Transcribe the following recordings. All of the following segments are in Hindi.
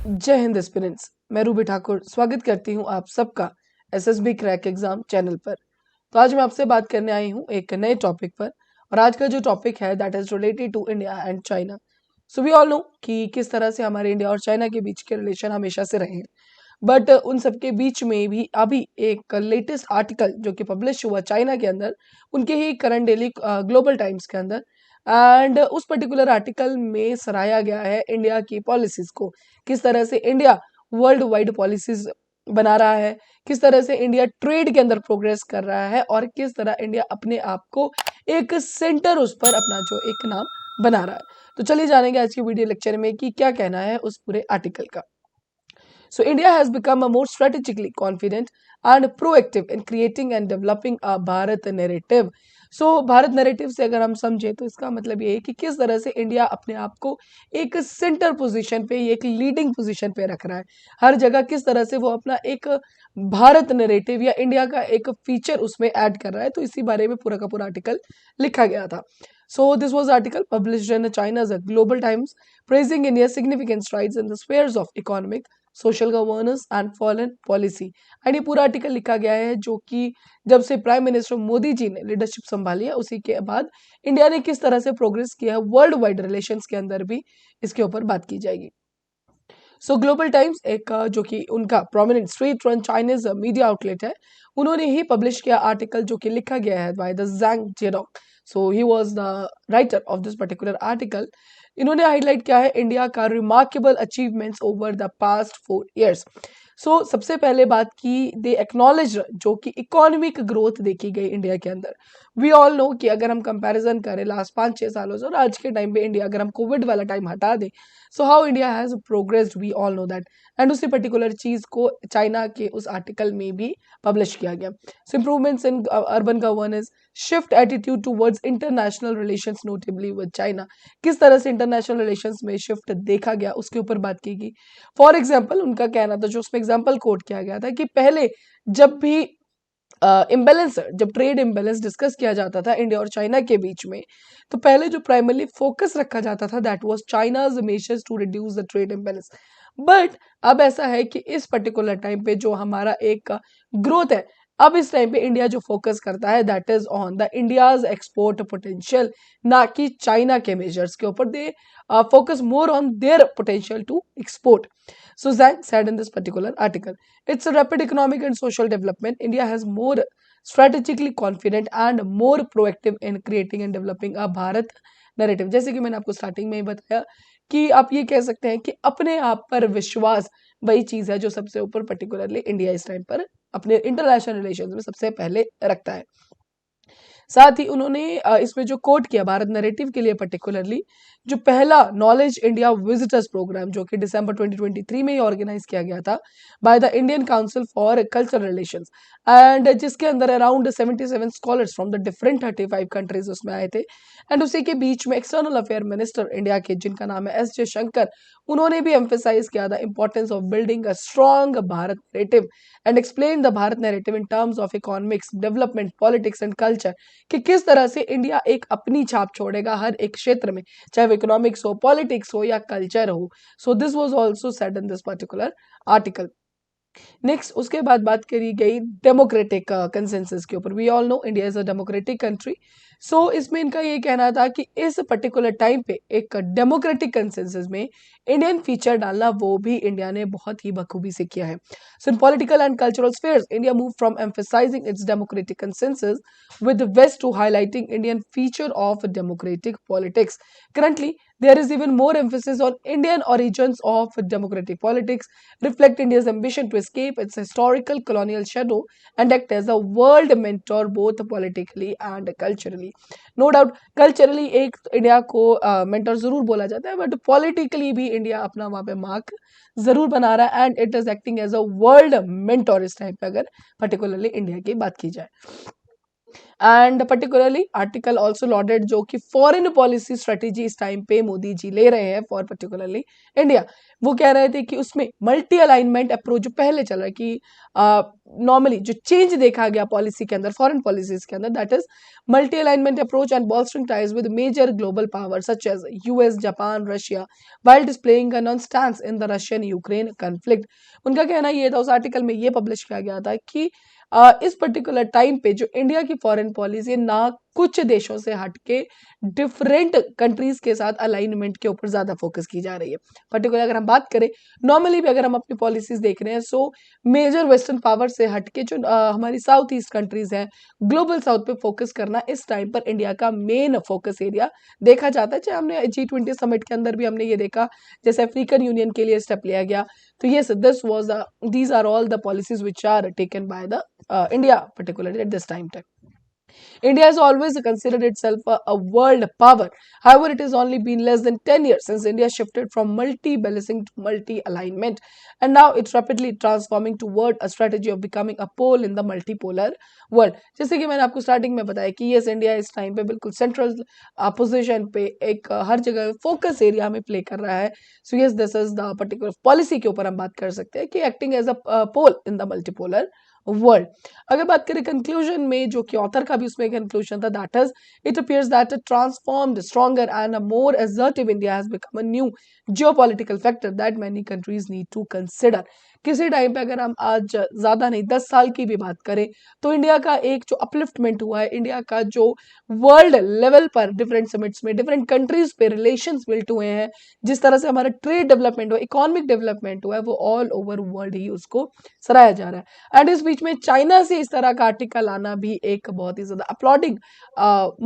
जय हिंद एस्पिरेंट्स। मैं रूबी ठाकुर स्वागत करती हूं आप सबका एसएसबी क्रैक एग्जाम चैनल पर। तो आज मैं आपसे बात करने आई हूं एक नए टॉपिक पर, और आज का जो टॉपिक है that is related to India and China. So we all know कि किस तरह से हमारे इंडिया और चाइना के बीच के रिलेशन हमेशा से रहे हैं, बट उन सबके बीच में भी अभी एक लेटेस्ट आर्टिकल जो कि पब्लिश हुआ चाइना के अंदर, उनके ही करंट डेली ग्लोबल टाइम्स के अंदर, एंड उस पर्टिकुलर आर्टिकल में सराहा गया है इंडिया की पॉलिसीज को। किस तरह से इंडिया वर्ल्ड वाइड पॉलिसीज बना रहा है, किस तरह से इंडिया ट्रेड के अंदर प्रोग्रेस कर रहा है, और किस तरह इंडिया अपने आप को एक सेंटर उस पर अपना जो एक नाम बना रहा है। तो चलिए जानेंगे आज की वीडियो लेक्चर में कि क्या कहना है उस पूरे आर्टिकल का। So India has become a more strategically confident and proactive in creating and developing a Bharat narrative. So Bharat narrative से अगर हम समझे तो इसका मतलब ये है कि किस तरह से इंडिया अपने आप को एक सेंटर पोजीशन पे, एक लीडिंग पोजीशन पे रख रहा है। हर जगह किस तरह से वो अपना एक भारत नैरेटिव या इंडिया का एक फीचर उसमें ऐड कर रहा है। तो इसी बारे में पूरा का पूरा आर्टिकल लिखा गया था। So this was article published in China's Global Times praising India's significant strides in the spheres of economic, social governance and foreign policy. And ये पूरा आर्टिकल लिखा गया है जो कि जब से प्राइम मिनिस्टर मोदी जी ने लीडरशिप संभाली है उसी के बाद इंडिया ने किस तरह से प्रोग्रेस किया है वर्ल्ड वाइड रिलेशंस के अंदर भी इसके ऊपर बात की जाएगी। सो ग्लोबल टाइम्स एक जो कि उनका prominent street run Chinese media outlet है, उन्होंने ही पब्लिश किया आर्टिकल जो कि लिखा गया है by the Zhang Jiadong. So he was the writer of this particular article. इन्होंने हाईलाइट किया है इंडिया का remarkable achievements over the past 4 years। So सबसे पहले बात की दे एक्नॉलेज जो कि इकोनॉमिक ग्रोथ देखी गई इंडिया के अंदर। वी ऑल नो कि अगर हम कंपैरिजन करें लास्ट 5-6 सालों से और आज के टाइम पे इंडिया, अगर हम कोविड वाला टाइम हटा दें, so how India has progressed we all know that. And उसी पर्टिकुलर चीज को चाइना के उस आर्टिकल में भी पब्लिश किया गया। So improvements in urban governance, shift attitude towards international relations notably with China. किस तरह से इंटरनेशनल रिलेशंस में शिफ्ट देखा गया उसके ऊपर बात की गई। फॉर एग्जाम्पल उनका कहना था, जो उसमें एग्जाम्पल कोट किया गया था, कि पहले जब भी इम्बेलेंस, जब ट्रेड इम्बेलेंस डिस्कस किया जाता था इंडिया और चाइना के बीच में, तो पहले जो प्राइमरली फोकस रखा जाता था that was China's measures to reduce the trade imbalance. But अब ऐसा है कि इस पर्टिकुलर टाइम पे जो हमारा एक ग्रोथ है, अब इस टाइम पे इंडिया जो फोकस करता है that is on the India's export potential, ना कि चाइना के मेजर्स के ऊपर। दे focus more on their potential to export. So Zhang said in this particular article, it's a rapid economic and social development. India has more strategically confident and more proactive in creating and developing a Bharat narrative. जैसे कि मैंने आपको स्टार्टिंग में ही बताया कि आप ये कह सकते हैं कि अपने आप पर विश्वास वही चीज है जो सबसे ऊपर पर्टिकुलरली इंडिया इस टाइम पर अपने इंटरनेशनल रिलेशंस में सबसे पहले रखता है। साथ ही उन्होंने इसमें जो कोट किया भारत नैरेटिव के लिए पर्टिकुलरली, जो पहला नॉलेज इंडिया विजिटर्स प्रोग्राम जो कि दिसंबर 2023 में ही ऑर्गेनाइज किया गया था by the Indian council for cultural relations, and जिसके अंदर around 77 scholars from the different 35 countries उसमें आए थे। एंड उसी के बीच में एक्सटर्नल अफेयर मिनिस्टर इंडिया के, जिनका नाम है S. जयशंकर, उन्होंने भी एम्फेसाइज किया the importance of building a strong Bharat narrative and explain the Bharat narrative in terms of economics, development, politics and culture, कि किस तरह से इंडिया एक अपनी छाप छोड़ेगा हर एक क्षेत्र में, चाहे वो इकोनॉमिक्स हो, पॉलिटिक्स हो या कल्चर हो। So this was also said in this particular article. Next उसके बाद बात करी गई डेमोक्रेटिक कंसेंसस के ऊपर। We all know India is a democratic country. So इसमें इनका ये कहना था कि इस पर्टिकुलर टाइम पे एक डेमोक्रेटिक कंसेंसस में इंडियन फीचर डालना वो भी इंडिया ने बहुत ही बखूबी से किया है। So in political and cultural spheres India move from emphasising its democratic consensus with the West to highlighting Indian feature of democratic politics. Currently, there is even more emphasis on Indian origins of democratic politics, reflect India's ambition to escape its historical colonial shadow and act as a world mentor both politically and culturally. No doubt, culturally एक इंडिया को mentor जरूर बोला जाता है, बट politically भी इंडिया अपना वहाँ पे मार्क जरूर बना रहा है, and it is acting as a world mentor इस टाइम पे, अगर पर्टिकुलरली इंडिया की बात की जाए। And particularly article also lauded जो कि फॉरेन पॉलिसी स्ट्रेटेजी इस टाइम पे मोदी जी ले रहे हैं फॉर पर्टिकुलरली इंडिया। वो कह रहे थे कि उसमें मल्टी अलाइनमेंट अप्रोच जो पहले चल रहा है कि नॉर्मली जो चेंज देखा गया पॉलिसी के अंदर, फॉरेन पॉलिसीज के अंदर, that is multi alignment approach and bolstering ties with major global powers such as US, Japan, Russia, while displaying a non-stance in the Russian-Ukraine conflict। उनका कहना ये था, उस आर्टिकल में ये पब्लिश किया गया था कि इस पर्टिकुलर टाइम पे जो इंडिया की फॉरेन पॉलिसी ना कुछ देशों से हटके डिफरेंट कंट्रीज के साथ अलाइनमेंट के ऊपर ज्यादा फोकस की जा रही है। पर्टिकुलर अगर हम बात करें, नॉर्मली भी अगर हम अपनी पॉलिसीज देख रहे हैं, सो मेजर वेस्टर्न पावर से हटके जो हमारी साउथ ईस्ट कंट्रीज हैं, ग्लोबल साउथ पे फोकस करना इस टाइम पर इंडिया का मेन फोकस एरिया देखा जाता है। चाहे हमने G20 समिट के अंदर भी हमने ये देखा, जैसे अफ्रीकन यूनियन के लिए स्टेप लिया गया, तो ये these are all the policies which are taken by the India particularly at this time. India has always considered itself a world power. However, it has only been less than 10 years since India shifted from multi-balancing to multi-alignment, and now it's rapidly transforming toward a strategy of becoming a pole in the multipolar world. जैसे कि मैंने आपको स्टार्टिंग में बताया कि yes, इंडिया इस टाइम पे बिल्कुल सेंट्रल पोजीशन पे एक हर जगह फोकस एरिया में प्ले कर रहा है। So yes, this is the particular policy के ऊपर हम बात कर सकते हैं कि acting as a pole in the multipolar world. अगर बात करें कंक्लूजन में, जो कि ऑथर का भी उसमें कंक्लूजन था, that is it appears that a transformed, stronger and a more assertive India has become a new geopolitical factor that many countries need to consider. किसी टाइम पे अगर हम आज ज्यादा नहीं 10 साल की भी बात करें, तो इंडिया का एक जो अपलिफ्टमेंट हुआ है, इंडिया का जो वर्ल्ड लेवल पर डिफरेंट समिट्स में डिफरेंट कंट्रीज पे रिलेशंस बिल्ट हुए हैं, जिस तरह से हमारा ट्रेड डेवलपमेंट हुआ, इकोनॉमिक डेवलपमेंट हुआ है, वो ऑल ओवर वर्ल्ड ही उसको सराहा जा रहा है। एंड इस बीच में चाइना से इस तरह का आर्टिकल आना भी एक बहुत ही ज्यादा अपलॉडिंग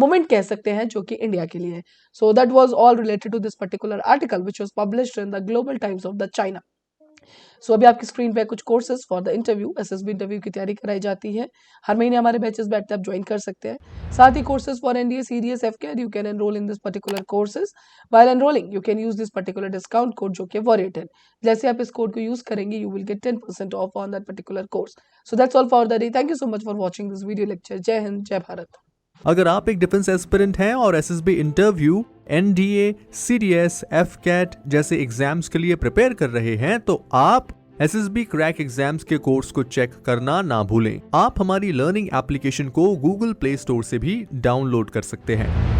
मोमेंट कह सकते हैं, जो कि इंडिया के लिए है। So that was all related to this particular article which was published in the Global Times of the China. So अभी आपकी स्क्रीन पे कुछ courses for the interview, SSB interview की तैयारी कराई जाती है। हर महीने हमारे बैचेस बैठते हैं, आप ज्वाइन कर सकते हैं। साथ ही courses for NDA, CDS, FKR, you can enrol in this particular courses. While enrolling you can use this particular discount code, जो कि वॉरियर10। जैसे आप इस कोड को यूज करेंगे, you will get 10% of on that particular course. So that's all for the day. Thank you so much for watching this video lecture. जय हिंद, जय भारत। अगर आप एक डिफेंस एस्पिरेंट हैं और SSB interview, NDA, CDS, AFCAT जैसे एग्जाम्स के लिए प्रिपेयर कर रहे हैं, तो आप एसएसबी क्रैक एग्जाम्स के कोर्स को चेक करना ना भूलें। आप हमारी लर्निंग एप्लीकेशन को गूगल प्ले स्टोर से भी डाउनलोड कर सकते हैं।